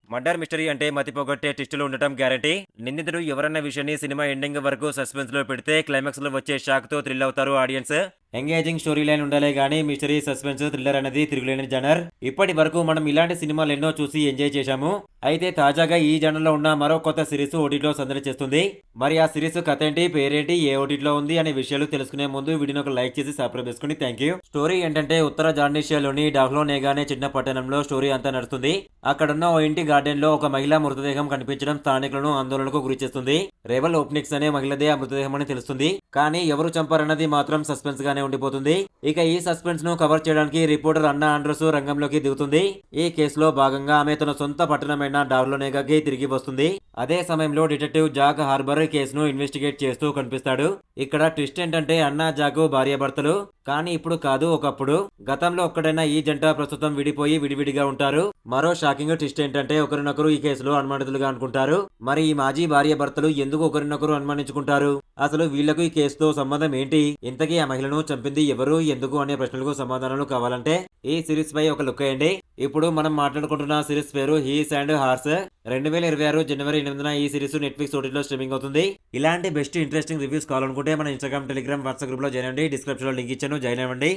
Murder mystery అంటే మతిపోగొట్టే ట్విస్టులు ఉండటం guarantee. నిందితుడు ఎవరన్న విషయాన్ని సినిమా ఎండింగ్ వరకు సస్పెన్స్‌లో పెడితే క్లైమాక్స్‌లో వచ్చే షాక్‌తో థ్రిల్ అవుతారు ఆడియన్స్. ఎంగేజింగ్ స్టోరీ లైన్ ఉండాలే గానీ మిస్టరీ, సస్పెన్స్, థ్రిల్లర్ అనేది తిరుగులేని జనర్. ఇప్పటి వరకు మనం ఇలాంటి సినిమాలు ఎన్నో చూసి ఎంజాయ్ చేశాము. అయితే తాజాగా ఈ జనర్‌లో ఉన్న మరో కొత్త సిరీస్ ఓటీటీలో సందడి చేస్తుంది. మరి ఆ సిరీస్ కథ ఏంటి, పేరేంటి, ఏ ఓటీటీలో ఉంది అనే విషయాలు తెలుసుకునే ముందు వీడియోని ఒక లైక్ చేసి సబ్స్క్రైబ్ చేసుకోండి. Thank you. స్టోరీ ఏంటంటే ఉత్తర జార్డిషియాలోని డాహ్లోనేగా అనే చిన్న పట్టణంలో స్టోరీ అంతా నడుస్తుంది. అక్కడున్న ఓ ఇంటి గార్డెన్ లో ఒక మహిళా మృతదేహం కనిపించడం స్థానికులను ఆందోళనకు గురిచేస్తుంది. రెబల్ ఓపెనిక్స్ అనే మహిళదే ఆ మృతదేహం అని తెలుస్తుంది. కానీ ఎవరు చంపారన్నది మాత్రం సస్పెన్స్ గానే ఉండిపోతుంది. ఇక ఈ సస్పెన్స్ ను కవర్ చేయడానికి రిపోర్టర్ అన్నా ఆండ్రూస్ రంగంలోకి దిగుతుంది. ఈ కేసులో భాగంగా ఆమె తన సొంత పట్టణమైన డార్లోనేగాకి తిరిగి వస్తుంది. అదే సమయంలో డిటెక్టివ్ జాక్ హార్బర్ కేసును ఇన్వెస్టిగేట్ చేస్తూ కనిపిస్తాడు. ఇక్కడ ట్విస్ట్ ఏంటంటే అన్నా జాక్ భార్యాభర్తలు, కానీ ఇప్పుడు కాదు, ఒకప్పుడు. గతంలో ఒక్కడైనా ఈ జంట ప్రస్తుతం విడిపోయి విడివిడిగా ఉంటారు. మరో షాకింగ్ ట్విస్ట్ ఏంటంటే ఒకరినొకరు ఈ కేసులో అనుమానితులుగా అనుకుంటారు. మరి ఈ మాజీ భార్యాభర్తలు ఎందుకు ఒకరినొకరు అనుమానించుకుంటారు? అసలు వీళ్లకు ఈ కేసుతో సంబంధం ఏంటి? ఇంతకీ ఆ మహిళను చంపింది ఎవరు, ఎందుకు అనే ప్రశ్నలకు సమాధానాలు కావాలంటే ఈ సిరీస్ పై ఒక లుక్ వేయండి. ఇప్పుడు మనం మాట్లాడుకుంటున్న సిరీస్ పేరు హీస్ అండ్ హార్స్. 2026 జనవరి 8న ఈ సిరీస్ నెట్ఫ్లిక్స్ ఓటీటీలో స్ట్రీమింగ్ అవుతుంది. ఇలాంటి బెస్ట్ ఇంట్రెస్టింగ్ రివ్యూస్ కావాలనుకుంటే మన ఇన్స్టాగ్రామ్, టెలిగ్రామ్, వాట్సాప్ గ్రూప్ లో జాయిన్ అవ్వండి. డిస్క్రిప్షన్ లో లింక్ ఇచ్చాను, జాయిన్ అవ్వండి.